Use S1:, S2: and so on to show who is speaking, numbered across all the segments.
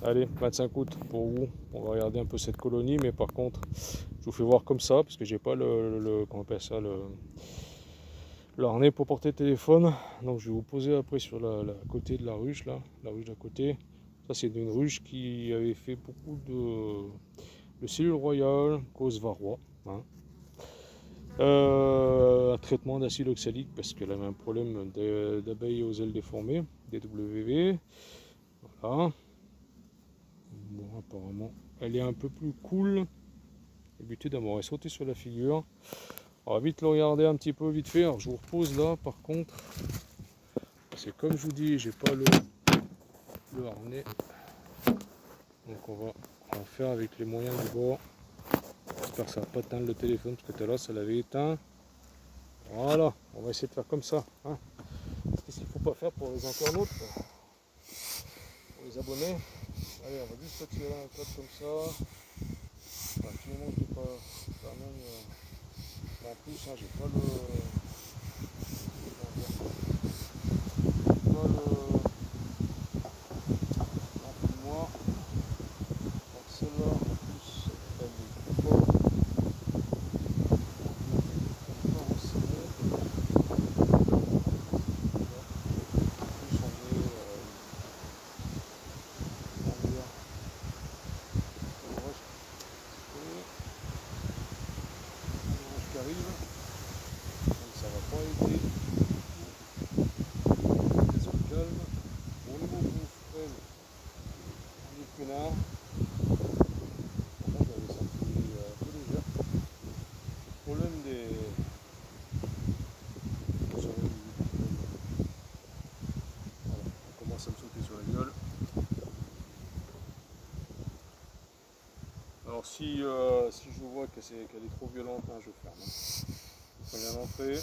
S1: Allez, 25 août pour vous. On va regarder un peu cette colonie, mais par contre, je vous fais voir comme ça, parce que j'ai pas comment on appelle ça, le harnais pour porter le téléphone. Donc je vais vous poser après sur la côté de la ruche, là, la ruche d'à côté. Ça c'est une ruche qui avait fait beaucoup de cellules royales, cause varroa. Hein. Un traitement d'acide oxalique parce qu'elle avait un problème d'abeilles aux ailes déformées, des WV. Voilà. Bon, apparemment, elle est un peu plus cool. D'habitude, elle m'aurait sauté sur la figure. On va vite le regarder un petit peu vite fait. Alors, je vous repose là, par contre. C'est comme je vous dis, j'ai pas le harnais. Donc, on va faire avec les moyens du bord. J'espère que ça va pas éteindre le téléphone parce que tout à l'heure, ça l'avait éteint. Voilà, on va essayer de faire comme ça. Hein. Qu'est-ce qu'il ne faut pas faire pour les internautes, pour les abonnés? Allez, on va juste tirer un code comme ça. Enfin, tout le monde n'est pas quand même. En plus, hein, j'ai pas l'empilement. Donc celle-là, en plus, elle est pas resserrée. En plus, on est qui arrive, donc ça va pas aider. Qu'est-ce qu'on calme. Au niveau bouffe, elle, on est peinard. Par contre, elle est sortie un peu légère. Le problème des. Voilà, on commence à me sauter sur la gueule. Alors si je vois qu'elle est trop violente, hein, je ferme. On vient d'entrer.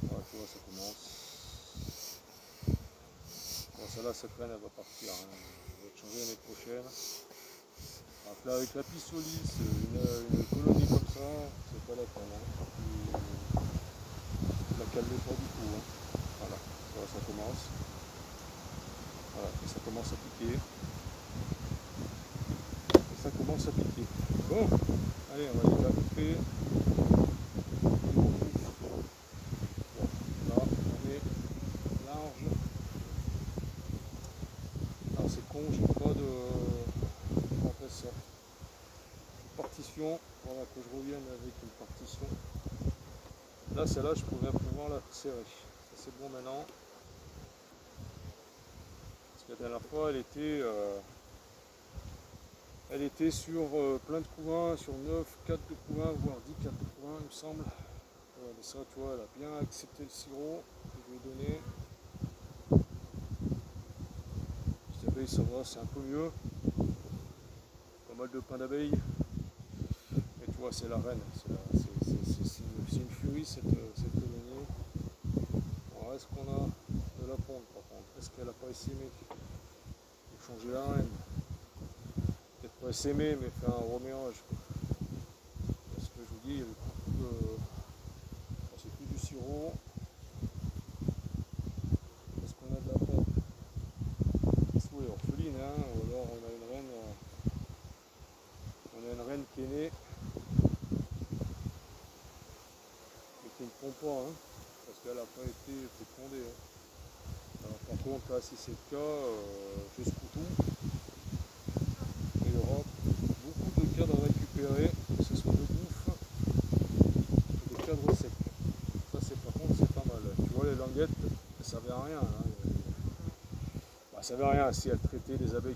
S1: Voilà, tu vois, ça commence. Bon, celle-là, cette reine, elle va partir. Hein. Elle va être changée l'année prochaine. Donc là, avec la pissolis, une colonie comme ça, c'est pas la peine. Hein. Je la calme pas du tout. Hein. Voilà, ça commence. Voilà, et ça commence à piquer. Et ça commence à piquer. Bon, allez, on va les taper. Là, on est large. Alors c'est con, j'ai pas de. Comment on appelle ça? Partition. Voilà, que je revienne avec une partition. Là, celle-là, je pourrais pouvoir la serrer. Ça, c'est bon maintenant. Parce que la dernière fois, elle était sur plein de couvains, sur 9, 4 de couvains, voire 10, 4 de couvains, il me semble. Mais ça, tu vois, elle a bien accepté le sirop que je lui ai donné. Les abeilles, ça va, c'est un peu mieux. Pas mal de pain d'abeilles. Et tu vois, c'est la reine. C'est une furie, cette colonie. Alors, est-ce qu'on a de la ponte, par contre? Est-ce qu'elle n'a pas essaimé? Il faut changer la reine. Peut-être pas essaimer, mais faire un reménage. Parce que je vous dis, il y avait beaucoup de. C'est plus du sirop. Est-ce qu'on a de la pompe? Oui, orpheline, hein, ou alors on a une reine qui est née et qui ne pond pas, hein, parce qu'elle n'a pas été fécondée. Hein. Alors, par contre, là, si c'est le cas, jusqu'au tout, il y aura beaucoup de cadres récupérés, que ce soit de bouffe ou de cadres secs. Ça, par contre, c'est pas mal. Tu vois, les languettes, elles ne servaient à rien. Hein. Bah, ça ne servait à rien si elles traitaient les abeilles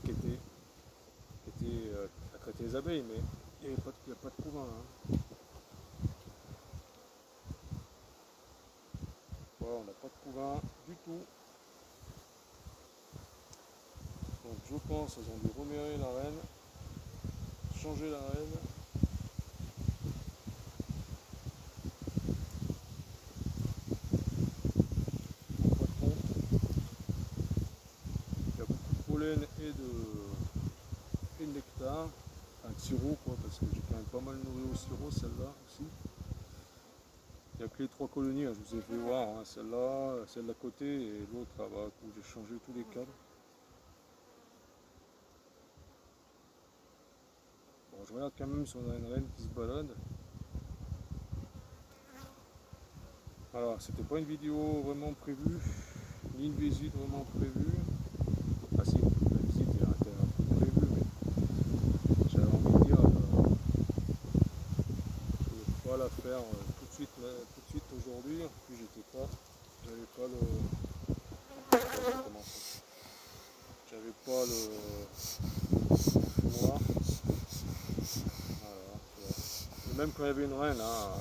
S1: à traiter les abeilles, mais il n'y a pas de couvain. Hein. Voilà, on n'a pas de couvain du tout. Donc je pense qu'elles ont dû remérer la reine, changer la reine. Pas de compte. Il y a beaucoup de pollen et de nectar, enfin de sirop quoi, parce que j'ai quand même pas mal nourri au sirop celle-là aussi. Il n'y a que les 3 colonies, hein, je vous ai fait voir, hein, celle-là, celle d'à côté et l'autre là-bas où j'ai changé tous les cadres. Alors, je regarde quand même si on a une reine qui se balade. Alors, c'était pas une vidéo vraiment prévue, ni une visite vraiment prévue. Ah si, la visite était un peu prévue, mais j'avais envie de dire, je ne vais pas la faire tout de suite aujourd'hui. En plus, j'avais pas le fumoir. Voilà, et même quand il y avait une reine, hein, de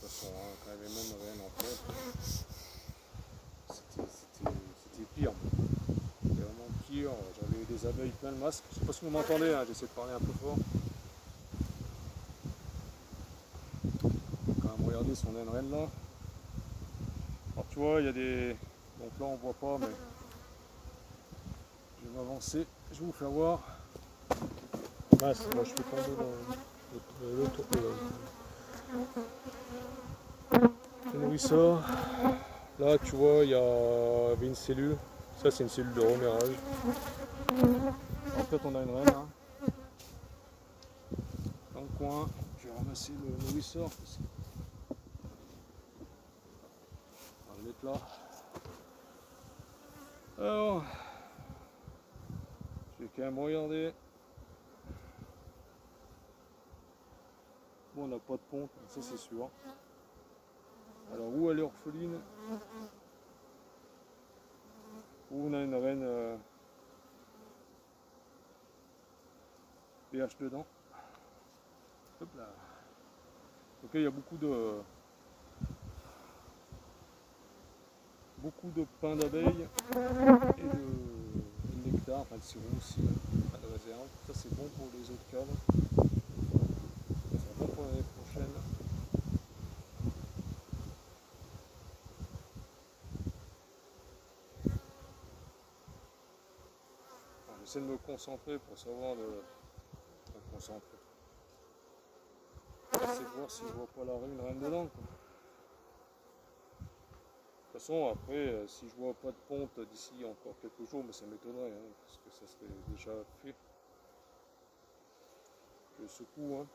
S1: toute façon, hein, quand il y avait même une reine en tête, c'était pire. C'était vraiment pire. J'avais des abeilles plein le masque. Je sais pas si vous m'entendez, hein, j'essaie de parler un peu fort. Quand même regarder si on a une reine là. Alors tu vois, il y a des. Donc là on voit pas, mais je vais m'avancer. Je vais vous faire voir. Mince, moi je fais tomber le nourrisseur. Là tu vois, il y avait une cellule. Ça c'est une cellule de remérage. En fait on a une reine là. Dans le coin. Je vais ramasser le nourrisseur. On va le mettre là. Alors, je vais quand même regarder. Bon, on n'a pas de ponte, ça c'est sûr. Alors, où elle est orpheline, où on a une reine PH dedans. Hop là. Ok, il y a beaucoup de pain d'abeilles et de nectar, enfin de sirop aussi, à la réserve. Ça c'est bon pour les autres cadres. Ça sera bon pour l'année prochaine. J'essaie de me concentrer pour savoir le concentrer. J'essaie de voir si je vois pas une reine dedans. Quoi. De toute façon, après, si je vois pas de ponte d'ici encore quelques jours, mais ça m'étonnerait, hein, parce que ça serait déjà fait. Je secoue, hein.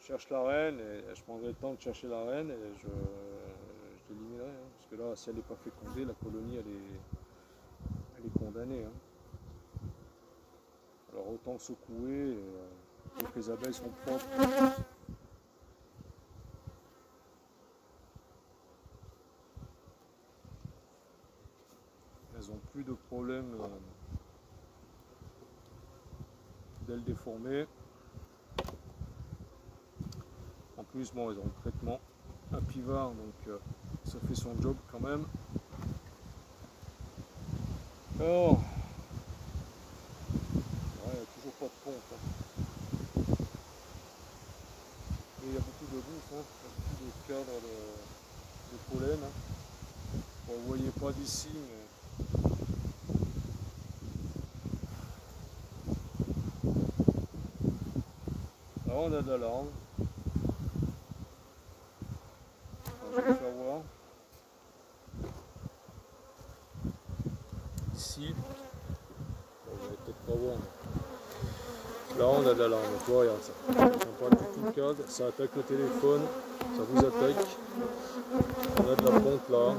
S1: Je cherche la reine et je prendrai le temps de chercher la reine et je l'éliminerai. Hein, parce que là, si elle n'est pas fécondée, la colonie elle est condamnée. Hein. Alors autant secouer pour que les abeilles sont propres. Elles n'ont plus de problème d'ailes déformées. En plus, bon, ils ont le traitement apivard, donc ça fait son job quand même. Alors, il n'y a toujours pas de ponte. Hein. Et il y a beaucoup de bouffe, hein. Il y a beaucoup de cadres de pollen. Hein. Bon, vous ne voyez pas d'ici, mais là on a de la larve. Je vais faire voir. Ici, vous n'allez peut-être pas voir. Mais là on a de la larve, donc regarde ça. Ça prend tout le cadre, ça attaque le téléphone, ça vous attaque. On a de la ponte là.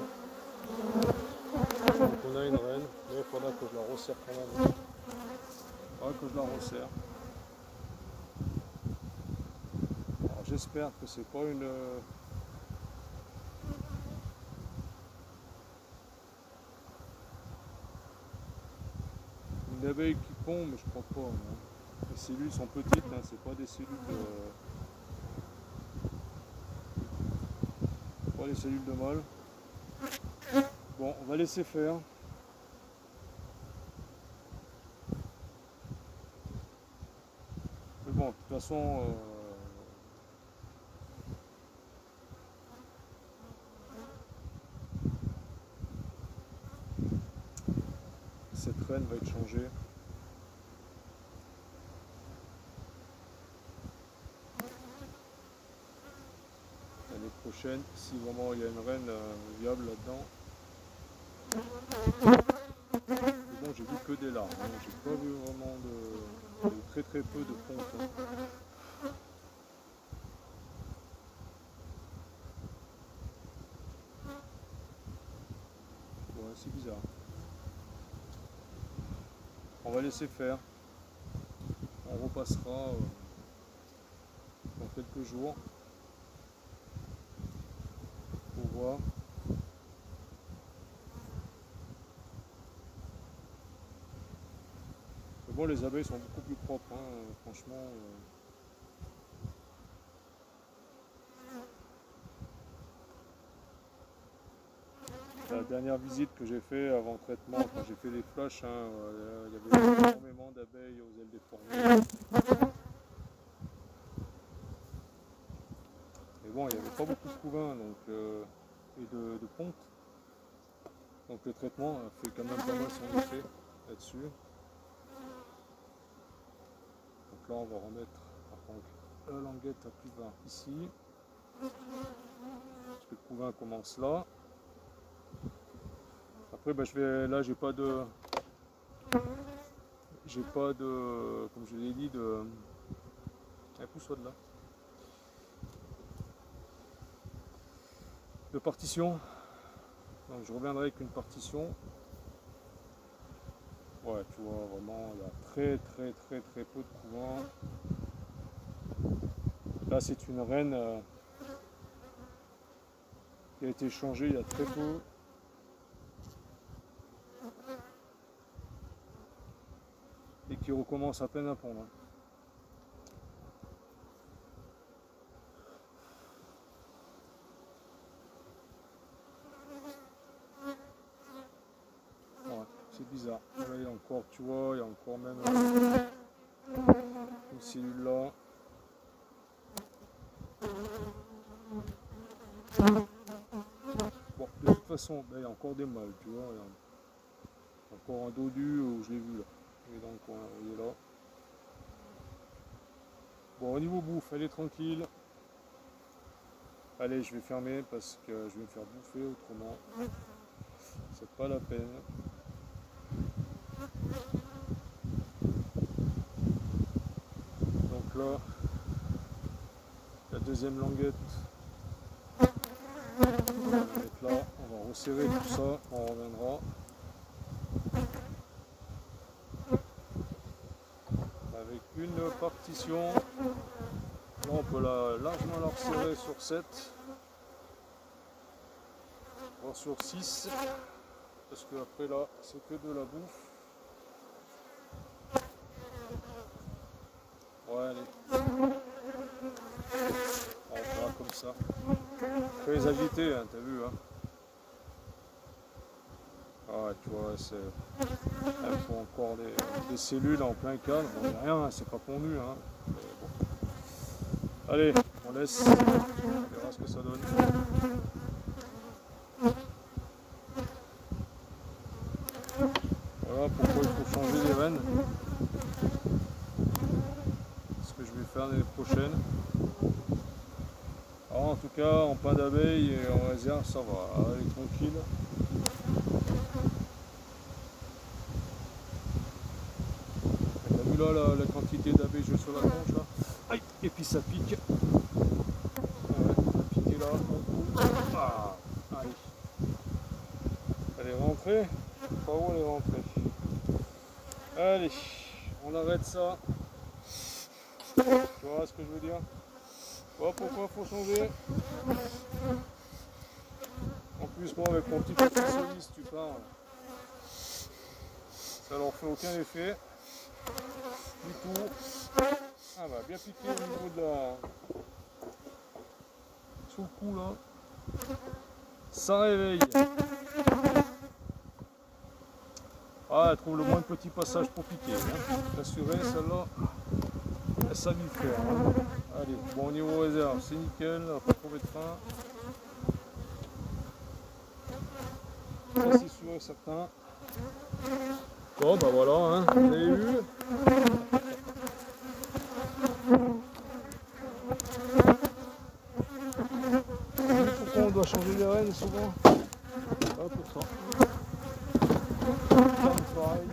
S1: Donc on a une reine, mais il faudra que je la resserre quand même. Il faudra que je la resserre. Alors j'espère que c'est pas une abeille qui pond, mais je crois pas. Hein. Les cellules sont petites, hein, c'est pas des cellules pas des cellules de mâle. Bon, on va laisser faire. Mais bon, de toute façon, cette reine va être changée. L'année prochaine, si vraiment il y a une reine viable là-dedans. Bon, j'ai vu que des larves, hein. J'ai pas vu vraiment de très peu de pontes. Hein. Ouais, c'est bizarre. On va laisser faire. On repassera dans quelques jours pour voir. Mais bon, les abeilles sont beaucoup plus propres, hein, franchement. La dernière visite que j'ai fait avant traitement, quand j'ai fait les flashs, hein, il y avait énormément d'abeilles aux ailes déformées. Mais bon, il n'y avait pas beaucoup de couvains donc, et de pontes. Donc le traitement fait quand même pas mal son effet là-dessus. Donc là, on va remettre par contre la languette à plus bas ici. Parce que le couvain commence là. Après, bah, là, j'ai pas de, comme je l'ai dit, pousse-toi de là, de partition. Donc je reviendrai avec une partition. Ouais, tu vois, vraiment, il y a très peu de couvents. Là, c'est une reine qui a été changée il y a très peu. Et qui recommence à peine à pondre. Ouais, c'est bizarre. Là, il y a encore, tu vois, il y a encore même une cellule là. Bon, de toute façon, ben, il y a encore des mâles, tu vois. Il y a encore un dodu où je l'ai vu là. Il est dans le coin, il est là. Bon, au niveau bouffe, elle est tranquille. Allez, je vais fermer parce que je vais me faire bouffer autrement. C'est pas la peine. Donc là, la deuxième languette. On va la mettre là. On va resserrer tout ça. On reviendra. Avec une partition. Là, on peut largement la resserrer sur 7. Voire sur 6. Parce que après là, c'est que de la bouffe. Ouais, allez. On fera comme ça. Faut les agiter, hein, t'as vu, hein. Ah, tu vois, il faut encore des cellules en plein calme. Bon, y a rien, hein, c'est pas pondu, hein. Bon. Allez, on laisse. On verra ce que ça donne. Voilà pourquoi il faut changer les rennes. Ce que je vais faire l'année prochaine. Alors, en tout cas, en pain d'abeille et en réserve, ça va. Elle est tranquille. T'as vu là la quantité d'abeilles que j'ai sur la tronche là. Aïe, et puis ça pique. Ouais, ça a piqué là. Ah, allez. Elle est rentrée. Par où elle est rentrée? Allez, on arrête ça. Tu vois ce que je veux dire? Oh, pourquoi faut changer? En plus, moi avec mon petit professionniste, tu parles. Ça leur fait aucun effet. Du tout. Ah bah bien piqué au niveau de la. Sous le cou là. Ça réveille. Ah, elle trouve le moins de petits passages pour piquer. Hein. Assurée, celle-là, elle savait le faire. Hein. Allez, bon, au niveau réserve, c'est nickel, on va pas trouver de frein. Ça, c'est sûr et certain. Bon, bah voilà, hein, vous avez vu. Pourquoi on doit changer les rênes souvent? Ah, pour ça. Pareil.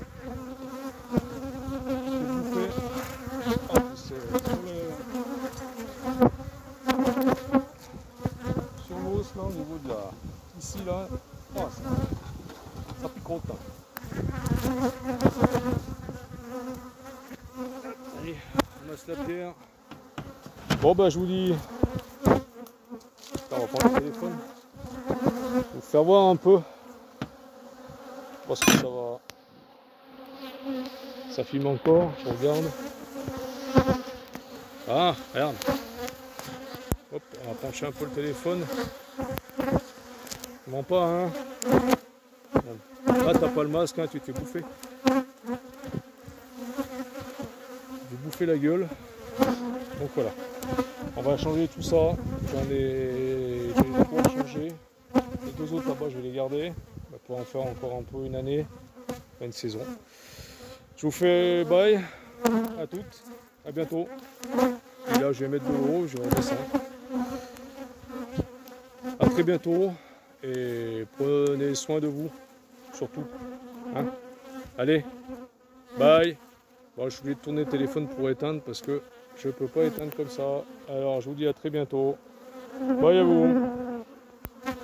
S1: Bon bah je vous dis, on va prendre le téléphone, vous faire voir un peu, parce que ça va, ça filme encore, je regarde. Ah, regarde. Hop, on va pencher un peu le téléphone. Mens pas, hein. Là, t'as pas le masque, hein, tu te fais bouffer. J'ai bouffé la gueule. Donc voilà. On va changer tout ça. J'ai trois changé. Les deux autres là-bas, je vais les garder. On va pouvoir en faire encore un peu une année, une saison. Je vous fais bye. À toutes. À bientôt. Et là, je vais mettre de l'eau, je vais redescendre. À très bientôt. Et prenez soin de vous. Surtout. Hein, allez. Bye. Bon, je suis obligé de tourner le téléphone pour éteindre parce que je ne peux pas éteindre comme ça. Alors, je vous dis à très bientôt. Bye à vous.